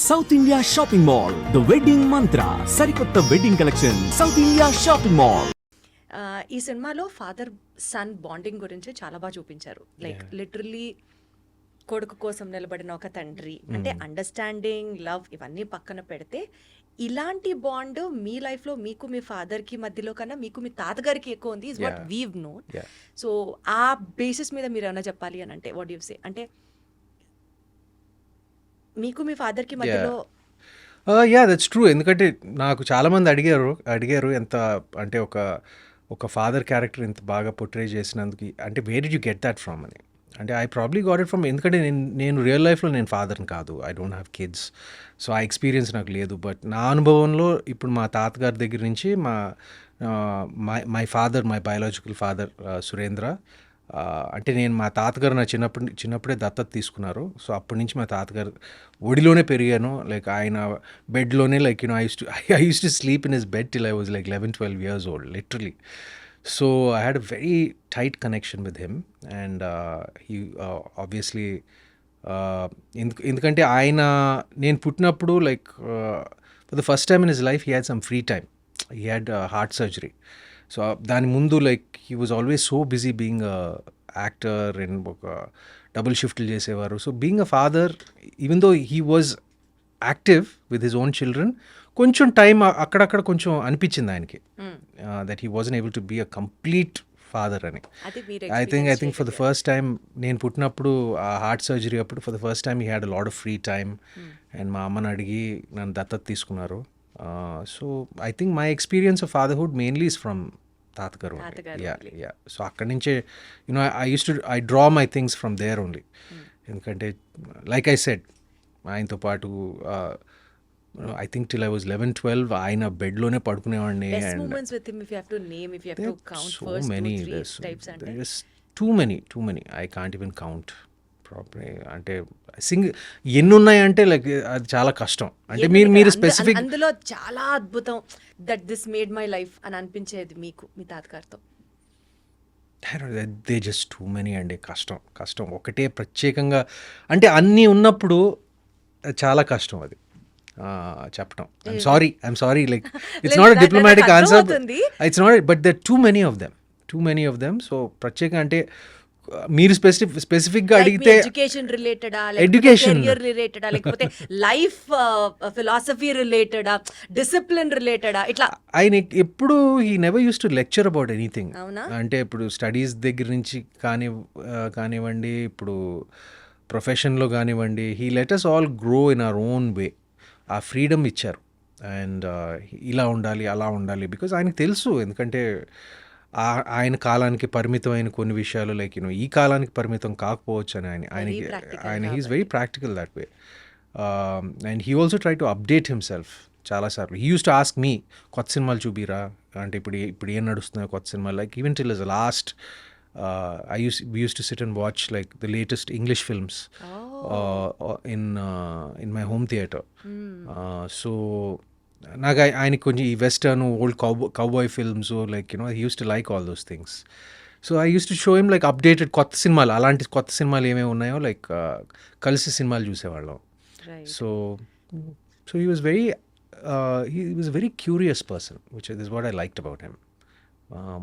South India shopping mall the wedding మంత్ర సరికొత్త wedding collection south India shopping mall. ఈ సినిమాలో father son bonding గురించి చాలా బాగా చూపించారు. లైక్ లిటరల్లీ కొడుకు కోసం నిలబడిన ఒక తండ్రి అంటే అండర్స్టాండింగ్ లవ్ ఇవన్నీ పక్కన పెడితే ఇలాంటి బాండ్ మీ లైఫ్లో మీకు మీ ఫాదర్కి మధ్యలో కన్నా మీకు మీ తాతగారికి ఎక్కువ ఉంది is what weave known. So ఆ బేసిస్ మీద మీరు ఏమైనా చెప్పాలి అని అంటే వాట్ యు సే అంటే మీకు మీ ఫాదర్కి మధ్యలో యా దట్స్ ట్రూ. ఎందుకంటే నాకు చాలామంది అడిగారు ఎంత అంటే ఒక ఫాదర్ క్యారెక్టర్ ఇంత బాగా పోర్ట్రే చేసినందుకు అంటే where did you get that from అని. అంటే I probably got it from ఎందుకంటే నేను రియల్ లైఫ్లో నేను ఫాదర్ని కాదు, I don't have kids, so ఆ ఎక్స్పీరియన్స్ నాకు లేదు. బట్ నా అనుభవంలో ఇప్పుడు మా తాతగారి దగ్గర నుంచి my father my biological father Surendra, అంటే నేను మా తాతగారు నా చిన్నప్పుడే దత్తత తీసుకున్నారు. సో అప్పటి నుంచి మా తాతగారు ఒడిలోనే పెరిగాను. లైక్ ఆయన బెడ్లోనే like I used to sleep in his bed till I was like 11-12 years old literally. So I had a very tight connection with him and he obviously ఎందుకంటే నేను పుట్టినప్పుడు like for the first time in his life he had some free time. He had heart surgery. So దాని ముందు like he was always so busy being actor and ఒక double షిఫ్ట్లు చేసేవారు. So being a father even though he was active with his own children, కొంచెం time అక్కడక్కడ కొంచెం అనిపించింది ఆయనకి that he wasn't able to be a complete father అని. I think for the first time నేను పుట్టినప్పుడు ఆ హార్ట్ సర్జరీ అప్పుడు for the first time he had a lot of free time and మా అమ్మని అడిగి నన్ను దత్తత తీసుకున్నారు. So I think my experience of fatherhood mainly is from తాతగారు. యా సో అక్కడి నుంచే I draw my things from there only. ఎందుకంటే లైక్ ఐ సెడ్ ఆయనతో పాటు I think till I was 11-12 ఆయన బెడ్లోనే పడుకునేవాడిని. Too many I can't even count properly. అంటే ఎన్ని ఉన్నాయంటే లైక్ అది చాలా కష్టం. అంటే మీరు స్పెసిఫిక్ అందులో చాలా అద్భుతం that this made my life అని అనిపించేది మీకు మీ తాతగారితో? దే జస్ట్ టూ మెనీ అండి. కష్టం ఒకటే ప్రత్యేకంగా అంటే అన్నీ ఉన్నప్పుడు చాలా కష్టం అది చెప్పడం. I'm sorry like it's not a diplomatic answer, it's not, but there too many of them. So ప్రత్యేకంగా అంటే మీరు స్పెసిఫిక్గా అడిగితే ఎడ్యుకేషన్ రిలేటెడా, కెరియర్ రిలేటెడా, లేకపోతే లైఫ్ ఫిలాసఫీ రిలేటెడా, డిసిప్లిన్ రిలేటెడా, ఇట్లా ఆయన ఎప్పుడు he never use to lecture about anything. అంటే ఇప్పుడు స్టడీస్ దగ్గర నుంచి కానివ్వండి, ఇప్పుడు ప్రొఫెషన్లో కానివ్వండి, he let us all grow in our own way. ఆ ఫ్రీడమ్ ఇచ్చారు అండ్ ఇలా ఉండాలి అలా ఉండాలి బికాజ్ ఆయనకు తెలుసు. ఎందుకంటే ఆయన కాలానికి పరిమితమైన కొన్ని విషయాలు లైక్ ఈ కాలానికి పరిమితం కాకపోవచ్చు అని ఆయన he's very practical that way. And he also try to update himself చాలాసార్లు. He used to ask me కొత్త సినిమాలు చూపిరా అంటే ఇప్పుడు ఏం నడుస్తున్నాయో కొత్త సినిమాలు. Like even till last we used to sit and watch like the latest English films in my home theater. So naga ayani konji western old cowboy films or like he used to like all those things. So I used to show him like updated kotta cinemalu alanti kotta cinemalu eme unnayo like kalisi cinemalu chusevallam. So he was a very curious person, which is what I liked about him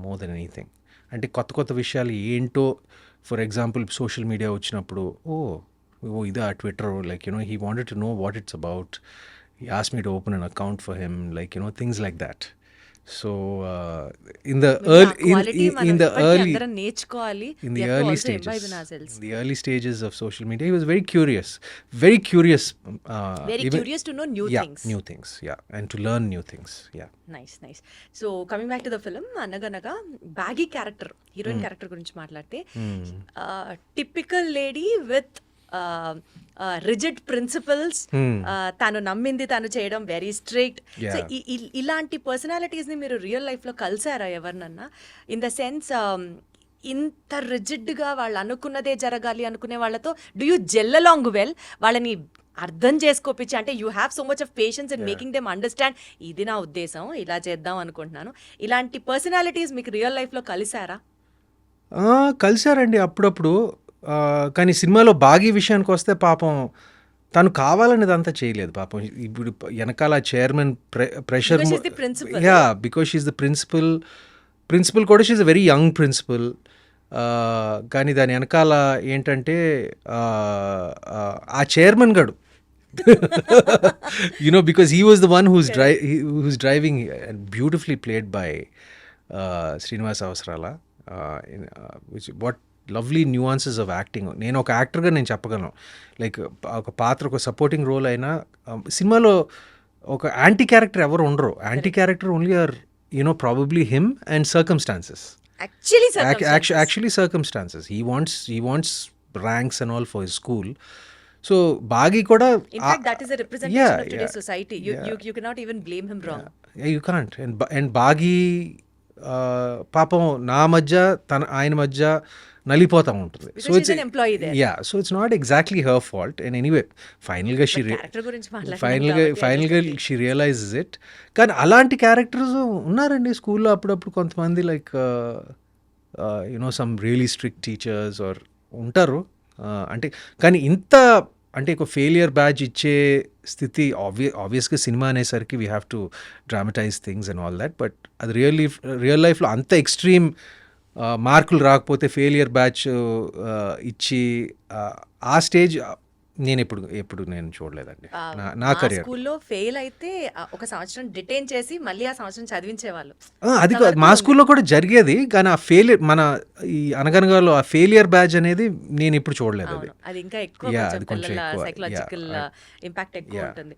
more than anything. అంటే కొత్త విషయాలు ఏంటో, for example social media వచ్చినప్పుడు ఇదా Twitter like he wanted to know what it's about. He asked me to open an account for him like things like that. So in the early stages of social media he was very curious to know new things and to learn new things. nice. So coming back to the film, అనగనగా baggy character, heroine character గురించి మాట్లాడితే typical lady with rigid principles, తను నమ్మింది తను చేయడం, very strict. So ఇలాంటి పర్సనాలిటీస్ని మీరు real లైఫ్లో కలిసారా ఎవరినన్నా? ఇన్ ద సెన్స్ ఇంత రిజిడ్గా వాళ్ళు అనుకున్నదే జరగాలి అనుకునే వాళ్ళతో do you gel along well? వాళ్ళని అర్థం చేసుకోపించి అంటే you have so much of patience in making them understand ఇది నా ఉద్దేశం, ఇలా చేద్దాం అనుకుంటున్నాను. ఇలాంటి పర్సనాలిటీస్ మీకు రియల్ లైఫ్లో కలిసారా? కలిసారండి అప్పుడప్పుడు. కానీ సినిమాలో బాగీ విషయానికి వస్తే పాపం తను కావాలనేది అంతా చేయలేదు పాపం. ఇప్పుడు వెనకాల chairman pressure, Because she's the principal. Yeah, because she's the principal కూడా she's a very young principal. కానీ దాని వెనకాల ఏంటంటే ఆ చైర్మన్ గడు because he was the one who's driving, and beautifully played by Srinivas Avasarala. What lovely nuances of acting. నేను ఒక యాక్టర్గా నేను చెప్పగలను, లైక్ ఒక పాత్ర, ఒక సపోర్టింగ్ రోల్ అయినా సినిమాలో ఒక యాంటీ క్యారెక్టర్ ఎవరు ఉండరు. Anti character only are probably him and circumstances. Actually circumstances. He wants ranks and all for his school. So Baghi kuda, In fact, that is a representation of today's society. You cannot even blame him wrong. Yeah, you can't. And Baghi పాపం నా మధ్య ఆయన మధ్య నలిపోతా ఉంటుంది. Because she's an employee there. Yeah, so it's not exactly her fault. And anyway, finally Character గురించి మాట్లాడుతున్నాం ఫైనల్గా she realises it. కానీ అలాంటి క్యారెక్టర్స్ ఉన్నారండి స్కూల్లో అప్పుడప్పుడు కొంతమంది, like some really strict teachers are ఉంటారు. అంటే కానీ ఇంత అంటే ఒక ఫెయిలియర్ బ్యాచ్ ఇచ్చే స్థితి ఆబ్వియస్గా సినిమా అనేసరికి we have to dramatise things and all that. But అది రియల్ లైఫ్లో అంత ఎక్స్ట్రీమ్ మార్కులు రాకపోతే ఫెయిలియర్ బ్యాచ్ ఇచ్చి ఆ స్టేజ్ నేను ఎప్పుడు నేను చూడలేదండి నా కెరియర్. స్కూల్లో ఫెయిల్ అయితే ఒక సంవత్సరం డిటైన్ చేసి మళ్ళీ ఆ సంవత్సరం చదివించేవాళ్ళు. అది మా స్కూల్లో కూడా జరిగేది, కానీ ఆ ఫెయిలియర్ మన ఈ అనగనగాలో ఆ ఫెయిలియర్ బ్యాచ్ అనేది నేను ఇప్పుడు చూడలేదు. అది ఇంకా ఎక్కువ అది కొంచెం ఎక్కువ. సైకలాజికల్ ఇంపాక్ట్ ఎక్కువ ఉంటుంది.